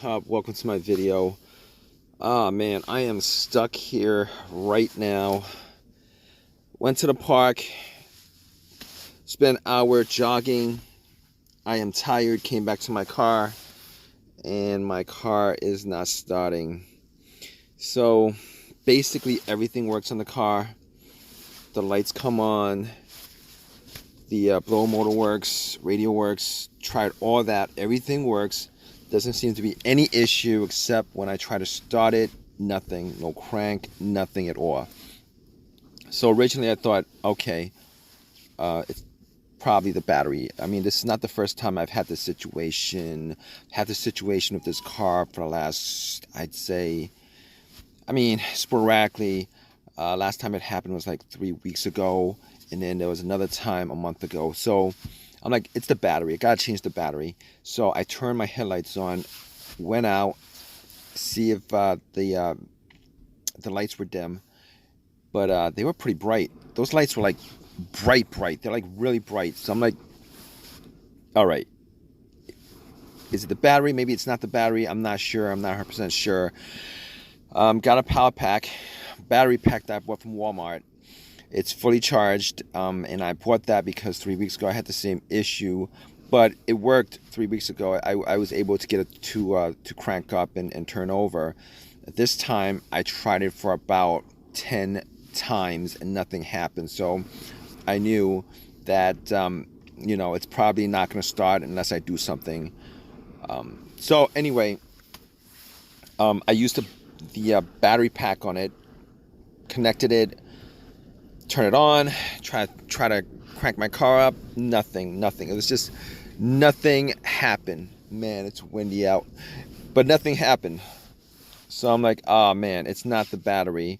Welcome to my video. Man, I am stuck here right now. Went to the park, spent an hour jogging. I am tired, came back to my car, and my car is not starting. So basically everything works on the car. The lights come on, the blower motor works, radio works, tried all that, everything works. Doesn't seem to be any issue except when I try to start it, nothing, no crank, nothing at all. So originally I thought, okay, it's probably the battery. I mean, this is not the first time I've had this situation. Had this situation with this car for the last, I'd say, sporadically. Last time it happened was like 3 weeks ago, and then there was another time a month ago. So I'm like, it's the battery. I gotta change the battery. So I turned my headlights on, went out, see if the lights were dim, but they were pretty bright. Those lights were like bright. They're like really bright. So I'm like, all right, is it the battery? Maybe it's not the battery. I'm not sure. I'm not 100% sure. Got a power pack, battery pack that I bought from Walmart. It's fully charged, and I bought that because 3 weeks ago I had the same issue, but it worked 3 weeks ago. I was able to get it to crank up and turn over. This time I tried it for about 10 times and nothing happened. So I knew that it's probably not going to start unless I do something. So anyway, I used the battery pack on it, connected it, turn it on, try to crank my car up. Nothing. It was just nothing happened. Man, it's windy out, but nothing happened. So I'm like, oh man, it's not the battery.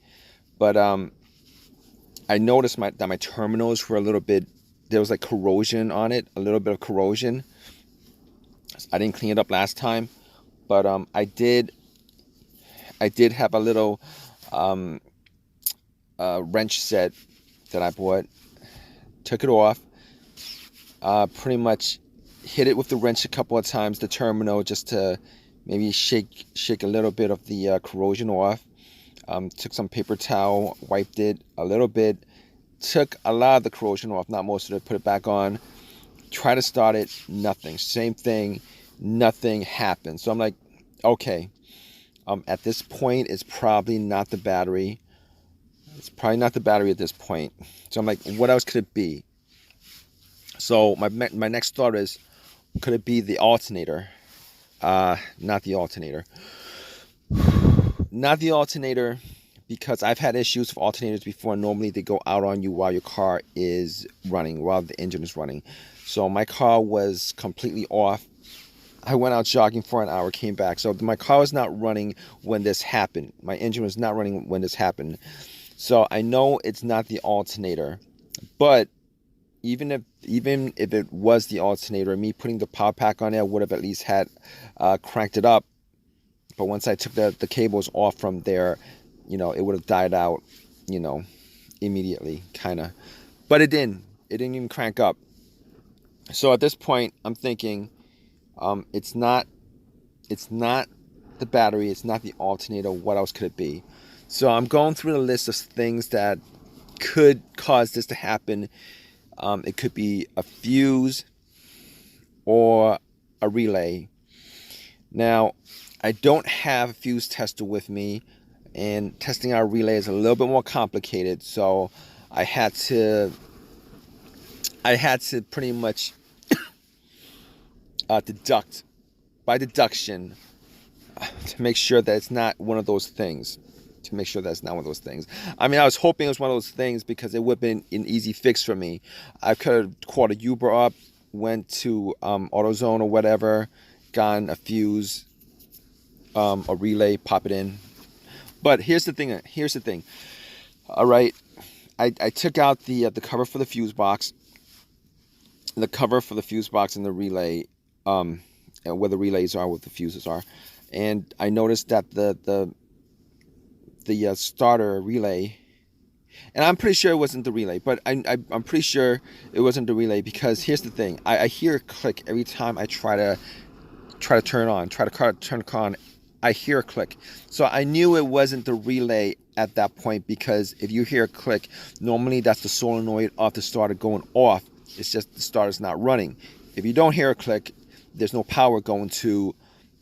But I noticed that my terminals were a little bit, there was like corrosion on it, a little bit of corrosion. I didn't clean it up last time, but I did have a little wrench set that I bought, took it off, pretty much hit it with the wrench a couple of times, the terminal, just to maybe shake a little bit of the corrosion off. Took some paper towel, wiped it a little bit, took a lot of the corrosion off, not most of it, put it back on, try to start it, nothing. Same thing, nothing happened. So I'm like, okay, at this point, it's probably not the battery. It's probably not the battery at this point. So I'm like, what else could it be? So my next thought is, could it be the alternator? Not the alternator. Not the alternator, because I've had issues with alternators before. Normally they go out on you while your car is running, while the engine is running. So my car was completely off. I went out jogging for an hour, came back. So my car was not running when this happened. My engine was not running when this happened. So I know it's not the alternator. But even if it was the alternator, me putting the power pack on there would have at least had cranked it up. But once I took the cables off from there, it would have died out, immediately, kind of. But it didn't. It didn't even crank up. So at this point, I'm thinking, it's not the battery. It's not the alternator. What else could it be? So I'm going through the list of things that could cause this to happen. It could be a fuse or a relay. Now, I don't have a fuse tester with me, and testing out a relay is a little bit more complicated. So I had to pretty much deduct by deduction to make sure that it's not one of those things. I mean, I was hoping it was one of those things because it would have been an easy fix for me. I could have called a Uber up, went to AutoZone or whatever, gotten a fuse, a relay, pop it in. But here's the thing. All right, I took out the cover for the fuse box, and the relay, and where the relays are, where the fuses are, and I noticed that the starter relay, and I'm pretty sure it wasn't the relay, but I'm pretty sure it wasn't the relay, because here's the thing. I hear a click every time I try to try to turn on, turn the car on. I hear a click. So I knew it wasn't the relay at that point, because if you hear a click, normally that's the solenoid of the starter going off. It's just the starter's not running. If you don't hear a click, there's no power going to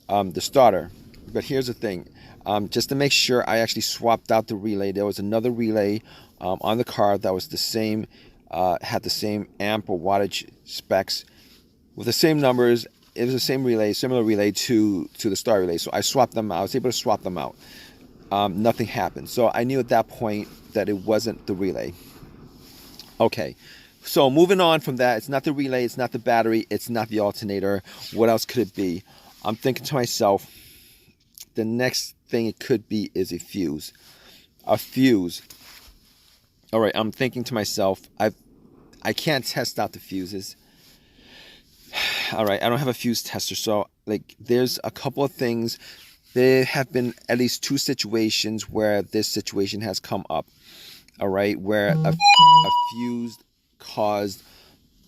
the starter. But here's the thing. Just to make sure, I actually swapped out the relay. There was another relay on the car that was the same, had the same amp or wattage specs with the same numbers. It was the same relay, similar relay to the star relay. So I swapped them out. I was able to swap them out. Nothing happened. So I knew at that point that it wasn't the relay. Okay. So moving on from that, it's not the relay, it's not the battery, it's not the alternator. What else could it be? I'm thinking to myself, the next thing it could be is a fuse. A fuse. All right, I'm thinking to myself, I can't test out the fuses. All right, I don't have a fuse tester, so like there's a couple of things. There have been at least 2 situations where this situation has come up. All right, where a fuse caused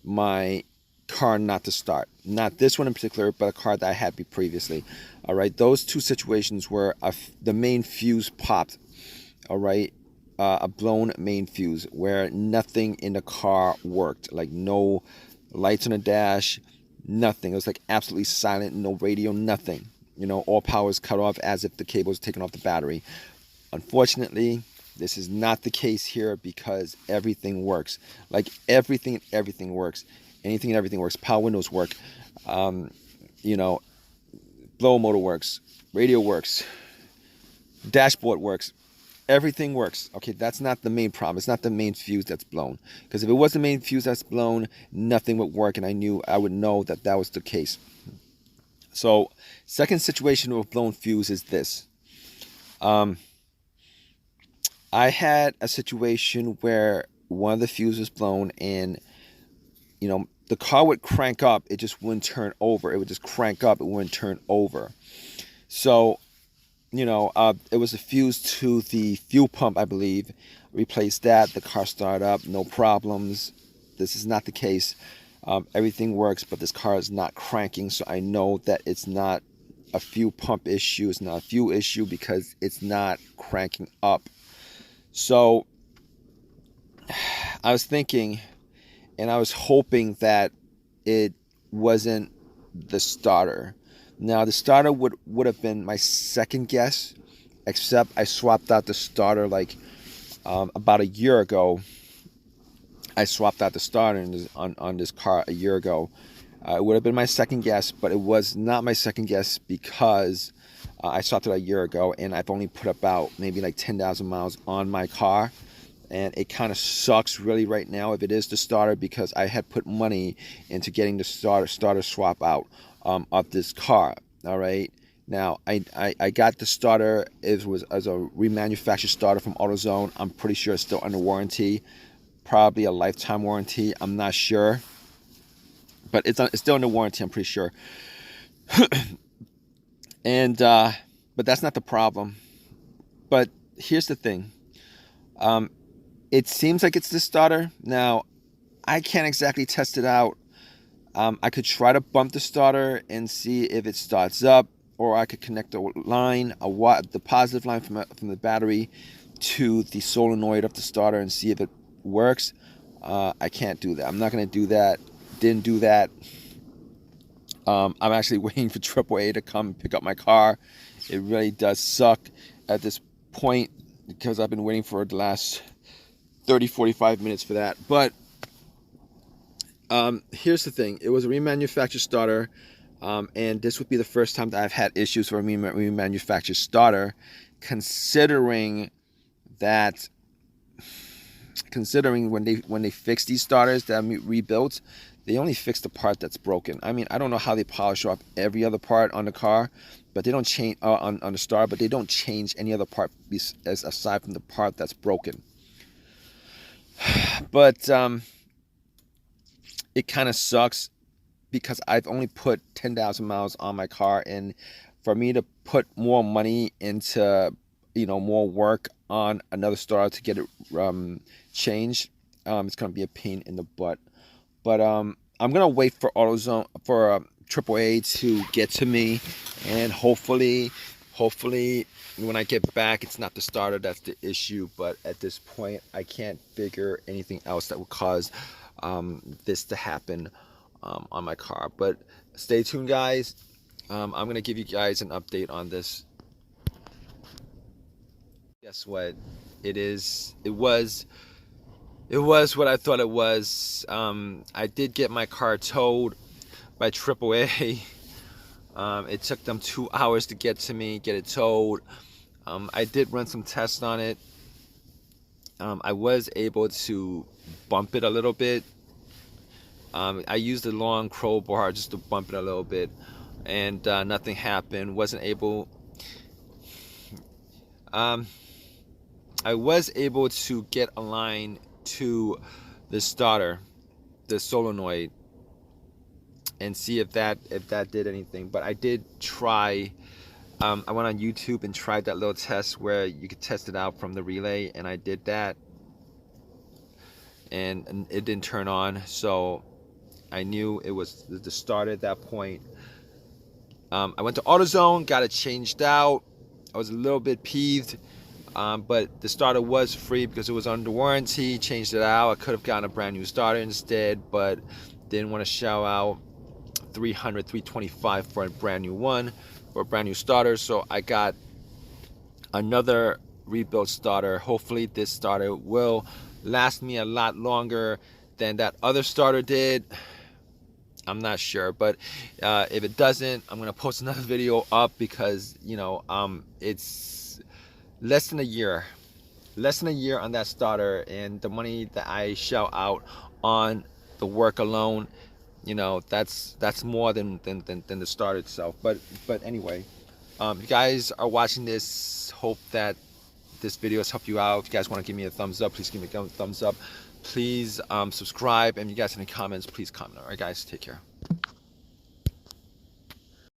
my car not to start. Not this one in particular, but a car that I had previously. All right, those 2 situations where the main fuse popped. All right, a blown main fuse where nothing in the car worked, like no lights on the dash, nothing. It was like absolutely silent, no radio, nothing. You know, all power is cut off as if the cable was taken off the battery. Unfortunately, this is not the case here, because everything works. Like everything works. Anything and everything works. Power windows work. You know, blower motor works. Radio works. Dashboard works. Everything works. Okay, that's not the main problem. It's not the main fuse that's blown. Because if it was the main fuse that's blown, nothing would work, and I would know that that was the case. So, second situation with blown fuse is this. I had a situation where one of the fuses was blown, and you know, the car would crank up, it just wouldn't turn over. It would just crank up, it wouldn't turn over. So, you know, it was a fuse to the fuel pump, I believe. Replaced that, the car started up, no problems. This is not the case. Everything works, but this car is not cranking, so I know that it's not a fuel pump issue. It's not a fuel issue because it's not cranking up. So I was thinking, and I was hoping that it wasn't the starter. Now, the starter would have been my second guess, except I swapped out the starter like about a year ago. I swapped out the starter on this car a year ago. It would have been my second guess, but it was not my second guess because I swapped it a year ago, and I've only put about maybe like 10,000 miles on my car. And it kind of sucks really right now if it is the starter, because I had put money into getting the starter swap out of this car. All right. Now, I got the starter. It was as a remanufactured starter from AutoZone. I'm pretty sure it's still under warranty. Probably a lifetime warranty. I'm not sure. But it's still under warranty, I'm pretty sure. And but that's not the problem. But here's the thing. It seems like it's the starter. Now, I can't exactly test it out. I could try to bump the starter and see if it starts up, or I could connect a line, the positive line from the battery to the solenoid of the starter and see if it works. I can't do that. I'm not going to do that. Didn't do that. I'm actually waiting for AAA to come pick up my car. It really does suck at this point because I've been waiting for the last 30-45 minutes for that. But here's the thing. It was a remanufactured starter, and this would be the first time that I've had issues with a remanufactured starter, considering when they fix these starters that are rebuilt, they only fix the part that's broken. I mean, I don't know how they polish off every other part on the car, but they don't change on the starter, but they don't change any other part aside from the part that's broken. But it kind of sucks because I've only put 10,000 miles on my car, and for me to put more money into, more work on another starter to get it changed, it's going to be a pain in the butt. But I'm gonna wait for AutoZone for AAA to get to me, and hopefully when I get back, it's not the starter that's the issue. But at this point, I can't figure anything else that would cause this to happen on my car. But stay tuned, guys. I'm gonna give you guys an update on this. Guess what? It was what I thought it was. I did get my car towed by AAA. It took them 2 hours to get to me, get it towed. I did run some tests on it. I was able to bump it a little bit. I used a long crowbar just to bump it a little bit, and nothing happened. Wasn't able. I was able to get a line to the starter, the solenoid, and see if that did anything. But I did try. I went on YouTube and tried that little test where you could test it out from the relay, and I did that, and it didn't turn on. So I knew it was the starter at that point. I went to AutoZone, got it changed out. I was a little bit peeved, but the starter was free because it was under warranty. Changed it out. I could have gotten a brand new starter instead, but didn't want to shell out $325 for a brand new one, for a brand new starter. So I got another rebuilt starter. Hopefully this starter will last me a lot longer than that other starter did. I'm not sure, but if it doesn't, I'm gonna post another video up because, you know, it's less than a year on that starter, and the money that I shell out on the work alone, you know, that's more than the starter itself. But anyway, if you guys are watching this, hope that this video has helped you out. If you guys want to give me a thumbs up, please give me a thumbs up. Please subscribe, and if you guys have any comments, please comment. All right, guys, take care.